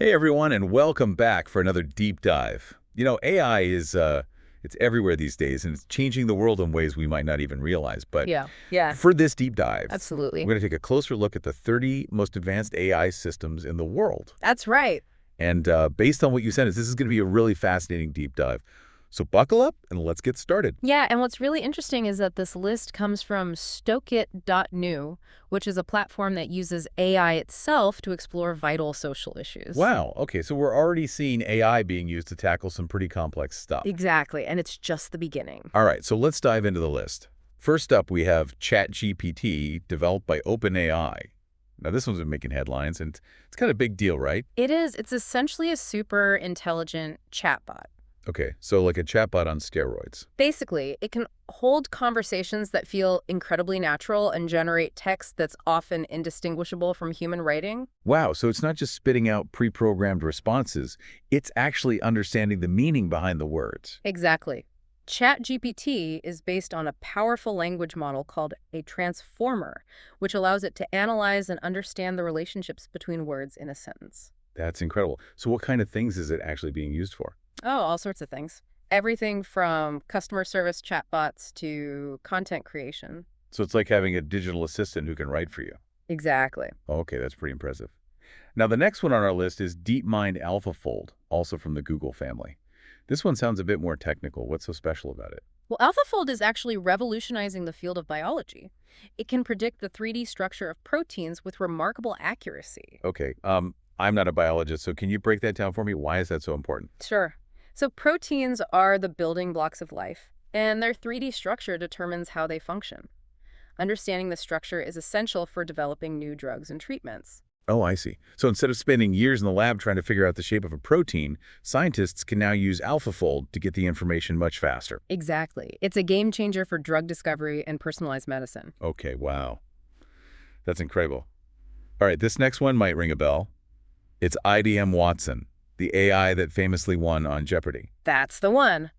Hey everyone, and welcome back for another deep dive. AI is it's everywhere these days, and it's changing the world in ways we might not even realize. But Yeah, for this deep dive, we're absolutely. going to take a closer look at the 30 most advanced AI systems in the world. That's right. And based on what you sent us, this is going to be a really fascinating deep dive. So buckle up and let's get started. Yeah, and what's really interesting is that this list comes from Stokit.new, which is a platform that uses AI itself to explore vital social issues. Wow. Okay, so we're already seeing AI being used to tackle some pretty complex stuff. Exactly, and it's just the beginning. All right, so let's dive into the list. First up, we have ChatGPT, developed by OpenAI. Now, this one's been making headlines, and it's kind of a big deal, right? It is. It's essentially a super intelligent chatbot. Okay, so like a chatbot on steroids. Basically, it can hold conversations that feel incredibly natural and generate text that's often indistinguishable from human writing. Wow, so it's not just spitting out pre-programmed responses. It's actually understanding the meaning behind the words. Exactly. ChatGPT is based on a powerful language model called a transformer, which allows it to analyze and understand the relationships between words in a sentence. That's incredible. So what kind of things is it actually being used for? Oh, all sorts of things. Everything from customer service chatbots to content creation. So it's like having a digital assistant who can write for you. Exactly. Okay, that's pretty impressive. Now, the next one on our list is DeepMind AlphaFold, also from the Google family. This one sounds a bit more technical. What's so special about it? Well, AlphaFold is actually revolutionizing the field of biology. It can predict the 3D structure of proteins with remarkable accuracy. Okay, I'm not a biologist, so can you break that down for me? Why is that so important? Sure. So proteins are the building blocks of life, and their 3D structure determines how they function. Understanding the structure is essential for developing new drugs and treatments. Oh, I see. So instead of spending years in the lab trying to figure out the shape of a protein, scientists can now use AlphaFold to get the information much faster. Exactly. It's a game changer for drug discovery and personalized medicine. Okay, wow. That's incredible. All right, this next one might ring a bell. It's IDM Watson, the AI that famously won on Jeopardy. That's the one.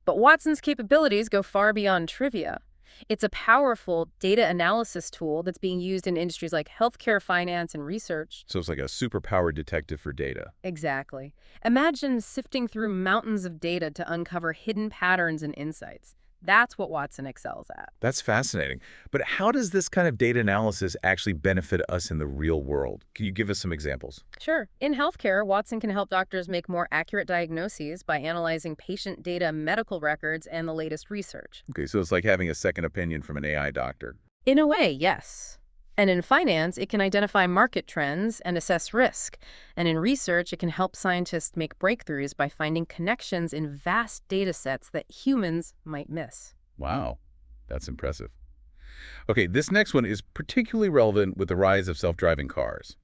But Watson's capabilities go far beyond trivia. It's a powerful data analysis tool that's being used in industries like healthcare, finance, and research. So it's like a superpowered detective for data. Exactly. Imagine sifting through mountains of data to uncover hidden patterns and insights. That's what Watson excels at. That's fascinating. But how does this kind of data analysis actually benefit us in the real world? Can you give us some examples? Sure. In healthcare, Watson can help doctors make more accurate diagnoses by analyzing patient data, medical records, and the latest research. Okay, so it's like having a second opinion from an AI doctor. In a way, yes. And in finance, it can identify market trends and assess risk. And in research, it can help scientists make breakthroughs by finding connections in vast data sets that humans might miss. Wow, that's impressive. Okay, this next one is particularly relevant with the rise of self-driving cars.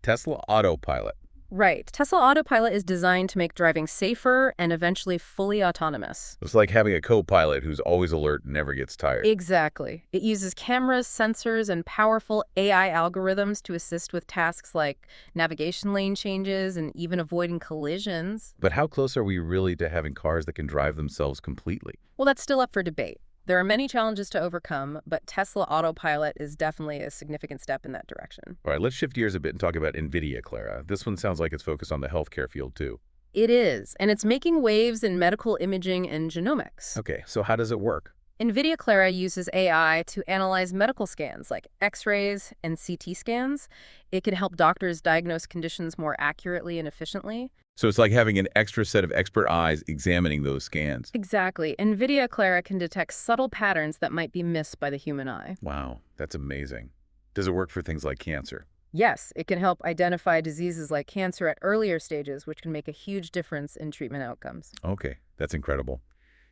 Tesla Autopilot. Right. Tesla Autopilot is designed to make driving safer and eventually fully autonomous. It's like having a co-pilot who's always alert and never gets tired. Exactly. It uses cameras, sensors, and powerful AI algorithms to assist with tasks like navigation lane changes and even avoiding collisions. But how close are we really to having cars that can drive themselves completely? Well, that's still up for debate. There are many challenges to overcome, but Tesla Autopilot is definitely a significant step in that direction. All right, let's shift gears a bit and talk about NVIDIA, Clara. This one sounds like it's focused on the healthcare field, too. It is, and it's making waves in medical imaging and genomics. Okay, so how does it work? NVIDIA Clara uses AI to analyze medical scans like X-rays and CT scans. It can help doctors diagnose conditions more accurately and efficiently. So it's like having an extra set of expert eyes examining those scans. Exactly. NVIDIA Clara can detect subtle patterns that might be missed by the human eye. Wow, that's amazing. Does it work for things like cancer? Yes, it can help identify diseases like cancer at earlier stages, which can make a huge difference in treatment outcomes. Okay, that's incredible.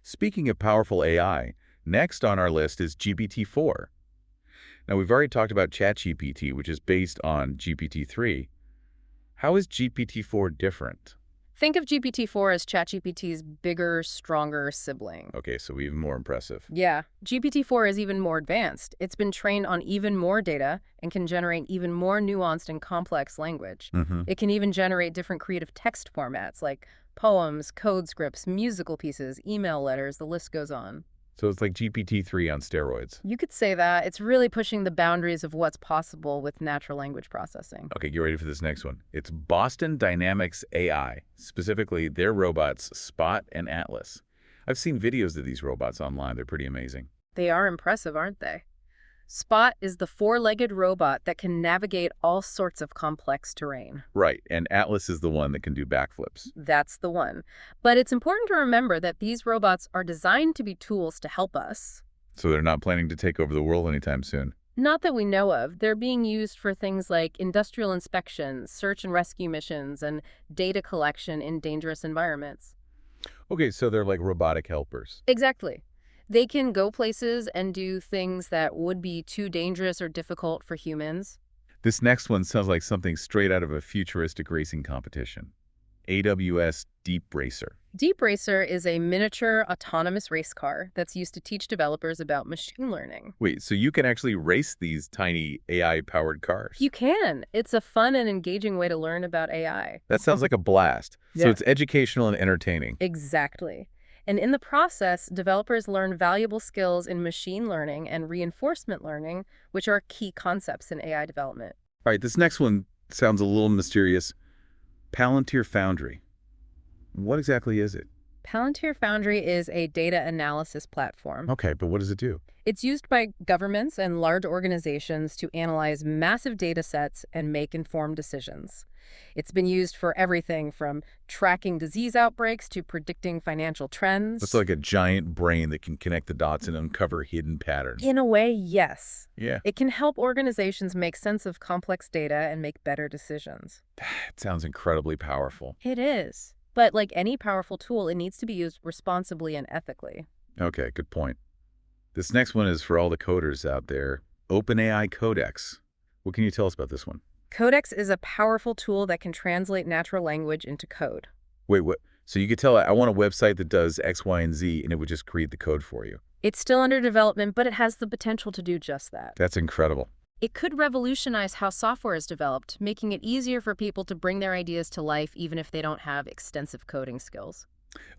Speaking of powerful AI, next on our list is GPT-4. Now, we've already talked about ChatGPT, which is based on GPT-3. How is GPT-4 different? Think of GPT-4 as ChatGPT's bigger, stronger sibling. Okay, so even more impressive. Yeah, GPT-4 is even more advanced. It's been trained on even more data and can generate even more nuanced and complex language. It can even generate different creative text formats like poems, code scripts, musical pieces, email letters, the list goes on. So it's like GPT-3 on steroids. You could say that. It's really pushing the boundaries of what's possible with natural language processing. Okay, get ready for this next one. It's Boston Dynamics AI, specifically their robots Spot and Atlas. I've seen videos of these robots online. They're pretty amazing. They are impressive, aren't they? Spot is the four-legged robot that can navigate all sorts of complex terrain. Right, and Atlas is the one that can do backflips. That's the one. But it's important to remember that these robots are designed to be tools to help us. So they're not planning to take over the world anytime soon. Not that we know of. They're being used for things like industrial inspections, search and rescue missions, and data collection in dangerous environments. Okay, so they're like robotic helpers. Exactly. They can go places and do things that would be too dangerous or difficult for humans. This next one sounds like something straight out of a futuristic racing competition. AWS Deep Racer. Deep Racer is a miniature autonomous race car that's used to teach developers about machine learning. Wait, so you can actually race these tiny AI-powered cars? You can. It's a fun and engaging way to learn about AI. That sounds like a blast. So Yeah. it's educational and entertaining. Exactly. And in the process, developers learn valuable skills in machine learning and reinforcement learning, which are key concepts in AI development. All right, this next one sounds a little mysterious. Palantir Foundry. What exactly is it? Palantir Foundry is a data analysis platform. Okay, but what does it do? It's used by governments and large organizations to analyze massive data sets and make informed decisions. It's been used for everything from tracking disease outbreaks to predicting financial trends. It's like a giant brain that can connect the dots and uncover hidden patterns. In a way, yes. Yeah, It can help organizations make sense of complex data and make better decisions. it sounds incredibly powerful. It is. But like any powerful tool, it needs to be used responsibly and ethically. Okay, good point. This next one is for all the coders out there. OpenAI Codex. What can you tell us about this one? Codex is a powerful tool that can translate natural language into code. Wait, what? So you could tell I want a website that does X, Y, and Z, and it would just create the code for you. It's still under development, but it has the potential to do just that. That's incredible. It could revolutionize how software is developed, making it easier for people to bring their ideas to life even if they don't have extensive coding skills.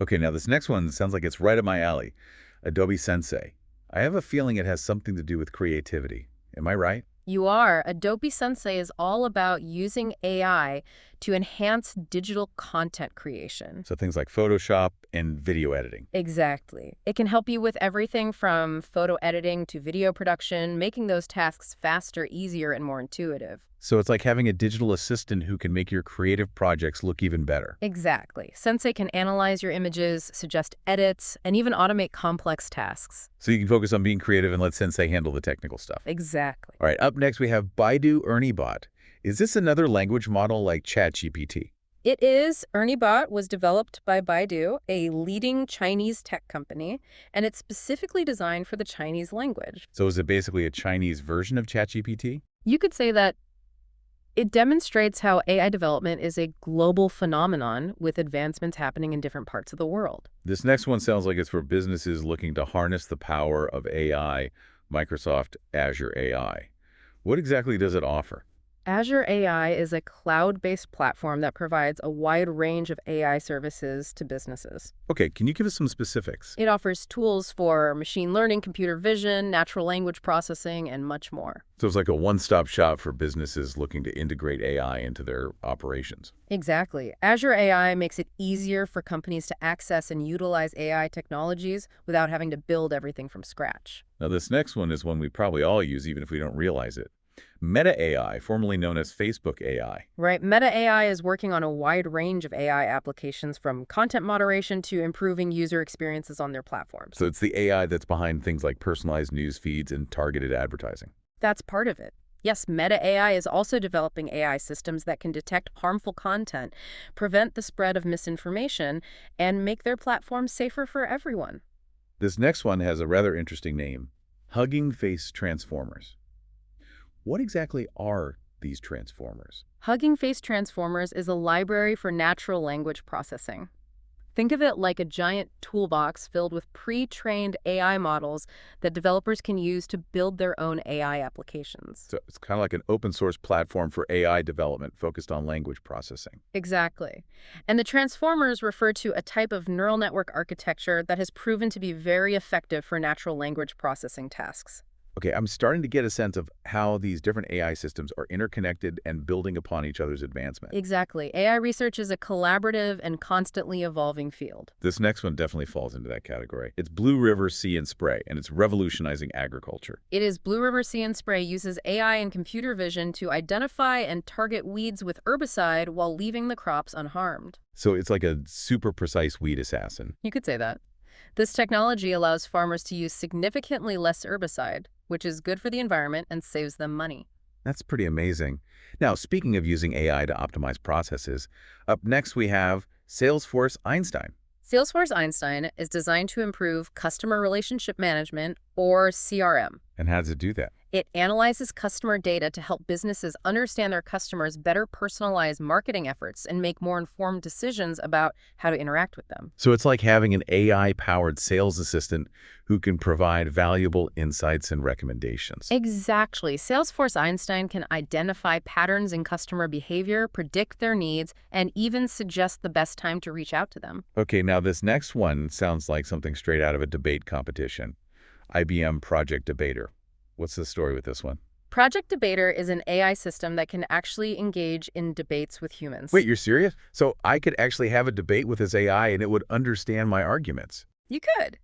Okay, now this next one sounds like it's right up my alley. Adobe Sensei. I have a feeling it has something to do with creativity. Am I right? You are. Adobe Sensei is all about using AI to enhance digital content creation. So things like Photoshop and video editing. Exactly. It can help you with everything from photo editing to video production, making those tasks faster, easier, and more intuitive. So it's like having a digital assistant who can make your creative projects look even better. Exactly. Sensei can analyze your images, suggest edits, and even automate complex tasks. So you can focus on being creative and let Sensei handle the technical stuff. Exactly. All right, up next we have Baidu ErnieBot. Is this another language model like ChatGPT? It is. ErnieBot was developed by Baidu, a leading Chinese tech company, and it's specifically designed for the Chinese language. So is it basically a Chinese version of ChatGPT? You could say that it demonstrates how AI development is a global phenomenon with advancements happening in different parts of the world. This next one sounds like it's for businesses looking to harness the power of AI, Microsoft Azure AI. What exactly does it offer? Azure AI is a cloud-based platform that provides a wide range of AI services to businesses. Okay, can you give us some specifics? It offers tools for machine learning, computer vision, natural language processing, and much more. So it's like a one-stop shop for businesses looking to integrate AI into their operations. Exactly. Azure AI makes it easier for companies to access and utilize AI technologies without having to build everything from scratch. Now this next one is one we probably all use even if we don't realize it. Meta AI, formerly known as Facebook AI. Right. Meta AI is working on a wide range of AI applications from content moderation to improving user experiences on their platforms. So it's the AI that's behind things like personalized news feeds and targeted advertising. That's part of it. Yes, Meta AI is also developing AI systems that can detect harmful content, prevent the spread of misinformation, and make their platforms safer for everyone. This next one has a rather interesting name, Hugging Face Transformers. What exactly are these transformers? Hugging Face Transformers is a library for natural language processing. Think of it like a giant toolbox filled with pre-trained AI models that developers can use to build their own AI applications. So it's kind of like an open source platform for AI development focused on language processing. Exactly. And the transformers refer to a type of neural network architecture that has proven to be very effective for natural language processing tasks. Okay, I'm starting to get a sense of how these different AI systems are interconnected and building upon each other's advancement. Exactly. AI research is a collaborative and constantly evolving field. This next one definitely falls into that category. It's Blue River Sea and Spray, and it's revolutionizing agriculture. It is Blue River Sea and Spray uses AI and computer vision to identify and target weeds with herbicide while leaving the crops unharmed. So it's like a super precise weed assassin. You could say that. This technology allows farmers to use significantly less herbicide, which is good for the environment and saves them money. That's pretty amazing. Now, speaking of using AI to optimize processes, up next we have Salesforce Einstein. Salesforce Einstein is designed to improve customer relationship management, or CRM. And how does it do that? It analyzes customer data to help businesses understand their customers, better personalize marketing efforts, and make more informed decisions about how to interact with them. So it's like having an AI-powered sales assistant who can provide valuable insights and recommendations. Exactly. Salesforce Einstein can identify patterns in customer behavior, predict their needs, and even suggest the best time to reach out to them. Okay, now this next one sounds like something straight out of a debate competition. IBM Project Debater. What's the story with this one? Project Debater is an AI system that can actually engage in debates with humans. Wait, you're serious? So I could actually have a debate with this AI and it would understand my arguments? You could.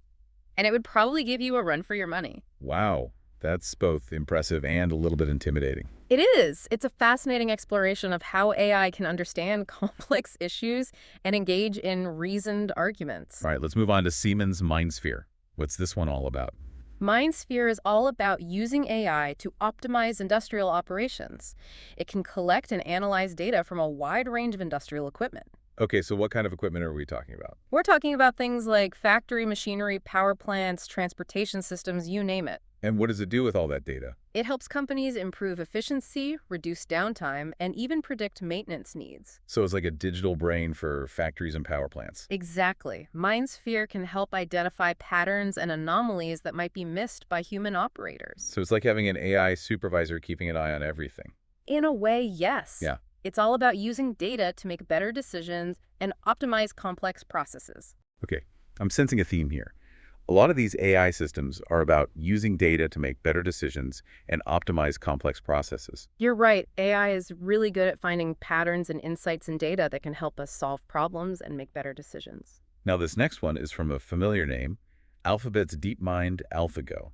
And it would probably give you a run for your money. Wow, that's both impressive and a little bit intimidating. It is. It's a fascinating exploration of how AI can understand complex issues and engage in reasoned arguments. All right, let's move on to Siemens MindSphere. What's this one all about? MindSphere is all about using AI to optimize industrial operations. It can collect and analyze data from a wide range of industrial equipment. Okay, so what kind of equipment are we talking about? We're talking about things like factory machinery, power plants, transportation systems, you name it. And what does it do with all that data? It helps companies improve efficiency, reduce downtime, and even predict maintenance needs. So it's like a digital brain for factories and power plants. Exactly. MindSphere can help identify patterns and anomalies that might be missed by human operators. So it's like having an AI supervisor keeping an eye on everything. In a way, yes. Yeah. It's all about using data to make better decisions and optimize complex processes. Okay, I'm sensing a theme here. A lot of these AI systems are about using data to make better decisions and optimize complex processes. You're right. AI is really good at finding patterns and insights in data that can help us solve problems and make better decisions. Now, this next one is from a familiar name, Alphabet's DeepMind AlphaGo.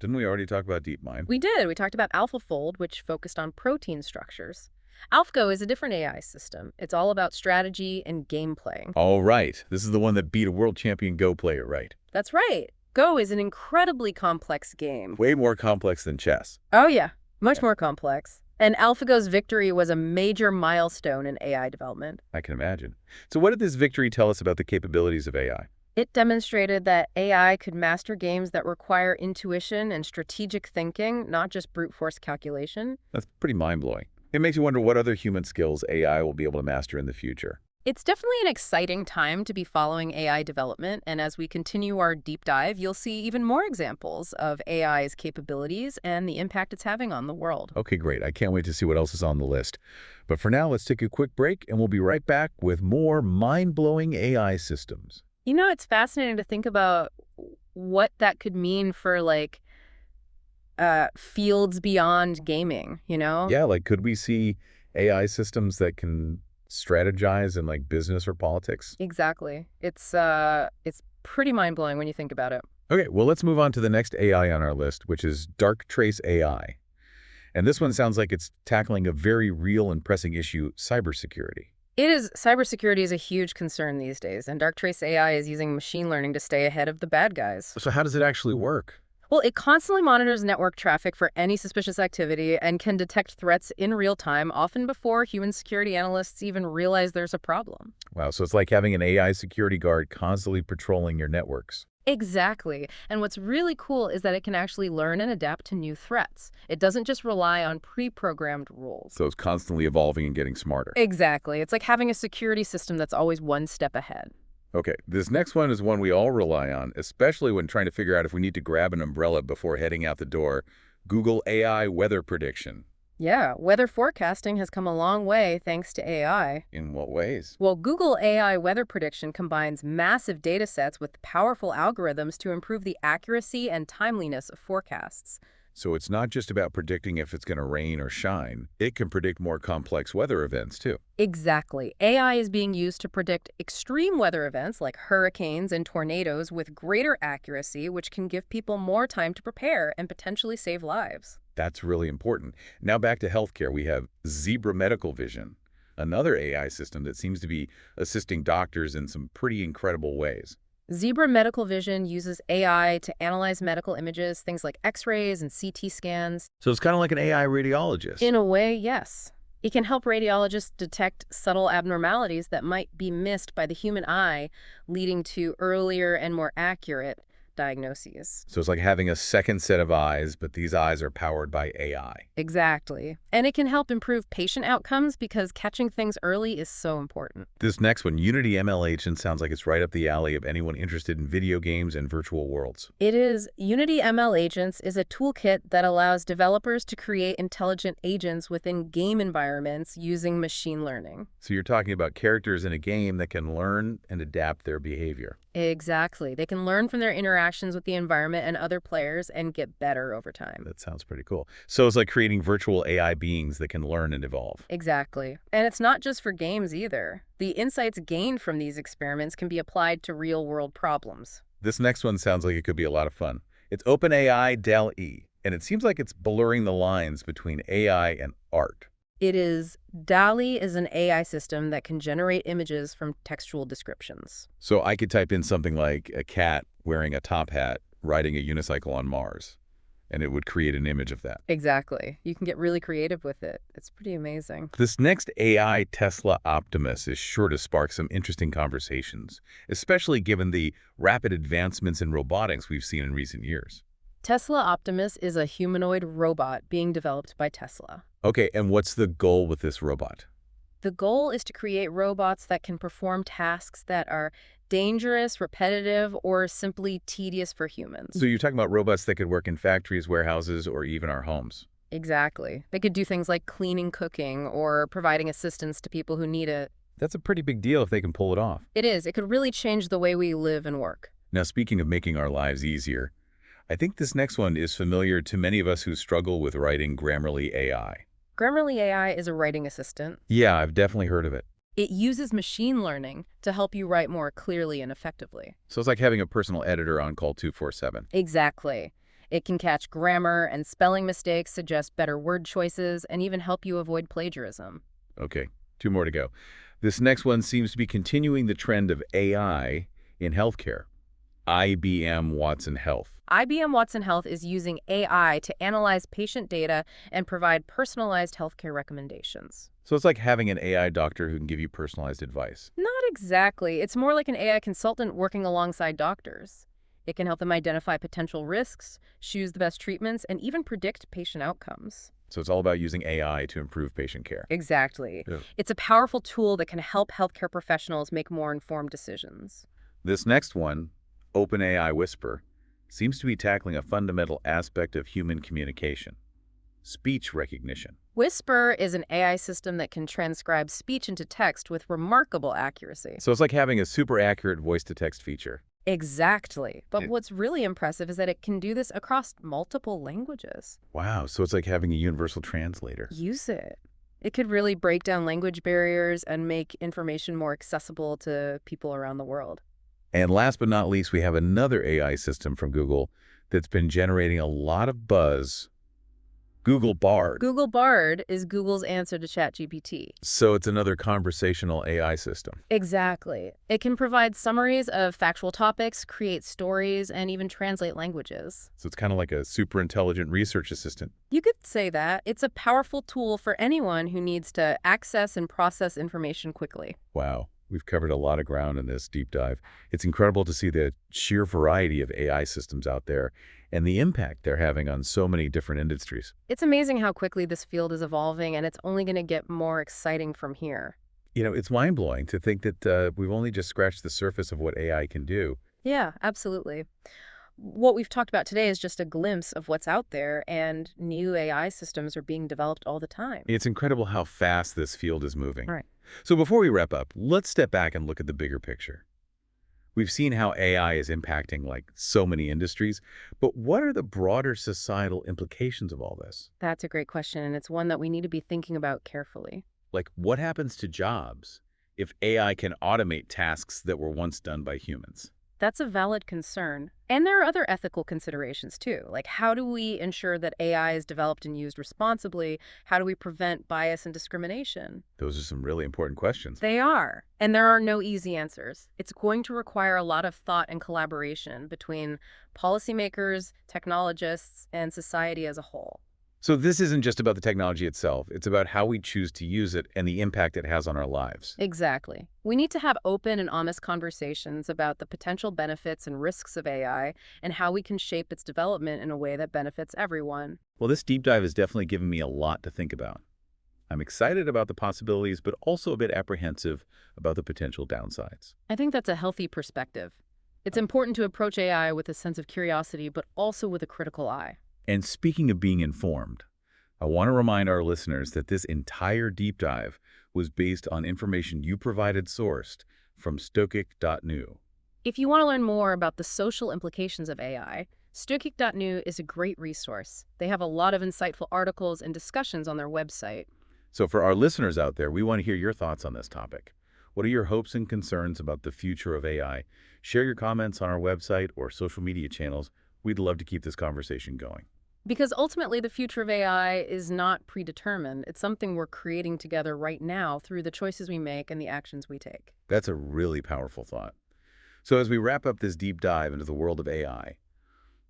Didn't we already talk about DeepMind? We did. We talked about AlphaFold, which focused on protein structures. AlphaGo is a different AI system. It's all about strategy and gameplay. All right. This is the one that beat a world champion Go player, right? That's right. Go is an incredibly complex game. Way more complex than chess. Oh, yeah. Much more complex. And AlphaGo's victory was a major milestone in AI development. I can imagine. So what did this victory tell us about the capabilities of AI? It demonstrated that AI could master games that require intuition and strategic thinking, not just brute force calculation. That's pretty mind-blowing. It makes you wonder what other human skills AI will be able to master in the future. It's definitely an exciting time to be following AI development, and as we continue our deep dive, you'll see even more examples of AI's capabilities and the impact it's having on the world. Okay, great. I can't wait to see what else is on the list. But for now, let's take a quick break, and we'll be right back with more mind-blowing AI systems. You know, it's fascinating to think about what that could mean for, like, fields beyond gaming, you know? Yeah, like could we see AI systems that can strategize in like business or politics? Exactly. It's pretty mind-blowing when you think about it. Okay, well, let's move on to the next AI on our list, which is Darktrace AI. And this one sounds like it's tackling a very real and pressing issue, cybersecurity. It is. Cybersecurity is a huge concern these days, and Darktrace AI is using machine learning to stay ahead of the bad guys. So how does it actually work? Well, it constantly monitors network traffic for any suspicious activity and can detect threats in real time, often before human security analysts even realize there's a problem. Wow, so it's like having an AI security guard constantly patrolling your networks. Exactly. And what's really cool is that it can actually learn and adapt to new threats. It doesn't just rely on pre-programmed rules. So it's constantly evolving and getting smarter. Exactly. It's like having a security system that's always one step ahead. Okay, this next one is one we all rely on, especially when trying to figure out if we need to grab an umbrella before heading out the door. Google AI weather prediction. Yeah, weather forecasting has come a long way thanks to AI. In what ways? Well, Google AI weather prediction combines massive data sets with powerful algorithms to improve the accuracy and timeliness of forecasts. So it's not just about predicting if it's going to rain or shine. It can predict more complex weather events, too. Exactly. AI is being used to predict extreme weather events like hurricanes and tornadoes with greater accuracy, which can give people more time to prepare and potentially save lives. That's really important. Now back to healthcare, we have Zebra Medical Vision, another AI system that seems to be assisting doctors in some pretty incredible ways. Zebra Medical Vision uses AI to analyze medical images, things like X-rays and CT scans. So it's kind of like an AI radiologist. In a way, yes. It can help radiologists detect subtle abnormalities that might be missed by the human eye, leading to earlier and more accurate diagnoses. So it's like having a second set of eyes, but these eyes are powered by AI. Exactly. And it can help improve patient outcomes because catching things early is so important. This next one, Unity ML Agent, sounds like it's right up the alley of anyone interested in video games and virtual worlds. It is. Unity ML Agents is a toolkit that allows developers to create intelligent agents within game environments using machine learning. So you're talking about characters in a game that can learn and adapt their behavior. Exactly. They can learn from their interactions with the environment and other players and get better over time. That sounds pretty cool. So it's like creating virtual AI beings that can learn and evolve. Exactly. And it's not just for games either. The insights gained from these experiments can be applied to real-world problems. This next one sounds like it could be a lot of fun. It's OpenAI DALL-E, and it seems like it's blurring the lines between AI and art. It is. DALL-E is an AI system that can generate images from textual descriptions. So I could type in something like a cat wearing a top hat riding a unicycle on Mars, and it would create an image of that. Exactly. You can get really creative with it. It's pretty amazing. This next AI Tesla Optimus is sure to spark some interesting conversations, especially given the rapid advancements in robotics we've seen in recent years. Tesla Optimus is a humanoid robot being developed by Tesla. Okay, and what's the goal with this robot? The goal is to create robots that can perform tasks that are dangerous, repetitive, or simply tedious for humans. So you're talking about robots that could work in factories, warehouses, or even our homes. Exactly. They could do things like cleaning, cooking, or providing assistance to people who need it. That's a pretty big deal if they can pull it off. It is. It could really change the way we live and work. Now, speaking of making our lives easier, I think this next one is familiar to many of us who struggle with writing Grammarly AI. Grammarly AI is a writing assistant. Yeah, I've definitely heard of it. It uses machine learning to help you write more clearly and effectively. So it's like having a personal editor on call 24/7. Exactly. It can catch grammar and spelling mistakes, suggest better word choices, and even help you avoid plagiarism. Okay, 2 more to go. This next one seems to be continuing the trend of AI in healthcare. IBM Watson Health. IBM Watson Health is using AI to analyze patient data and provide personalized healthcare recommendations. So it's like having an AI doctor who can give you personalized advice. Not exactly. It's more like an AI consultant working alongside doctors. It can help them identify potential risks, choose the best treatments, and even predict patient outcomes. So it's all about using AI to improve patient care. Exactly. Yeah. It's a powerful tool that can help healthcare professionals make more informed decisions. This next one, OpenAI Whisper, seems to be tackling a fundamental aspect of human communication: speech recognition. Whisper is an AI system that can transcribe speech into text with remarkable accuracy. So it's like having a super accurate voice-to-text feature. Exactly. But what's really impressive is that it can do this across multiple languages. Wow, so it's like having a universal translator. Use it. It could really break down language barriers and make information more accessible to people around the world. And last but not least, we have another AI system from Google that's been generating a lot of buzz: Google Bard. Google Bard is Google's answer to ChatGPT. So it's another conversational AI system. Exactly. It can provide summaries of factual topics, create stories, and even translate languages. So it's kind of like a super intelligent research assistant. You could say that. It's a powerful tool for anyone who needs to access and process information quickly. Wow. We've covered a lot of ground in this deep dive. It's incredible to see the sheer variety of AI systems out there and the impact they're having on so many different industries. It's amazing how quickly this field is evolving, and it's only going to get more exciting from here. It's mind-blowing to think that we've only just scratched the surface of what AI can do. Yeah, absolutely. What we've talked about today is just a glimpse of what's out there, and new AI systems are being developed all the time. It's incredible how fast this field is moving. Right. So before we wrap up, let's step back and look at the bigger picture. We've seen how AI is impacting like so many industries, but what are the broader societal implications of all this? That's a great question, and it's one that we need to be thinking about carefully. Like what happens to jobs if AI can automate tasks that were once done by humans? That's a valid concern. And there are other ethical considerations too, like how do we ensure that AI is developed and used responsibly? How do we prevent bias and discrimination? Those are some really important questions. They are. And there are no easy answers. It's going to require a lot of thought and collaboration between policymakers, technologists, and society as a whole. So this isn't just about the technology itself. It's about how we choose to use it and the impact it has on our lives. Exactly. We need to have open and honest conversations about the potential benefits and risks of AI and how we can shape its development in a way that benefits everyone. Well, this deep dive has definitely given me a lot to think about. I'm excited about the possibilities, but also a bit apprehensive about the potential downsides. I think that's a healthy perspective. It's important to approach AI with a sense of curiosity, but also with a critical eye. And speaking of being informed, I want to remind our listeners that this entire deep dive was based on information you provided sourced from stoic.nu. If you want to learn more about the social implications of AI, stoic.nu is a great resource. They have a lot of insightful articles and discussions on their website. So for our listeners out there, we want to hear your thoughts on this topic. What are your hopes and concerns about the future of AI? Share your comments on our website or social media channels. We'd love to keep this conversation going. Because ultimately, the future of AI is not predetermined. It's something we're creating together right now through the choices we make and the actions we take. That's a really powerful thought. So as we wrap up this deep dive into the world of AI,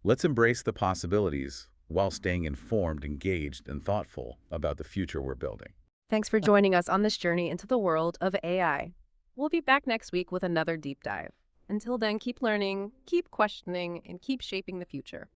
let's embrace the possibilities while staying informed, engaged, and thoughtful about the future we're building. Thanks for joining us on this journey into the world of AI. We'll be back next week with another deep dive. Until then, keep learning, keep questioning, and keep shaping the future.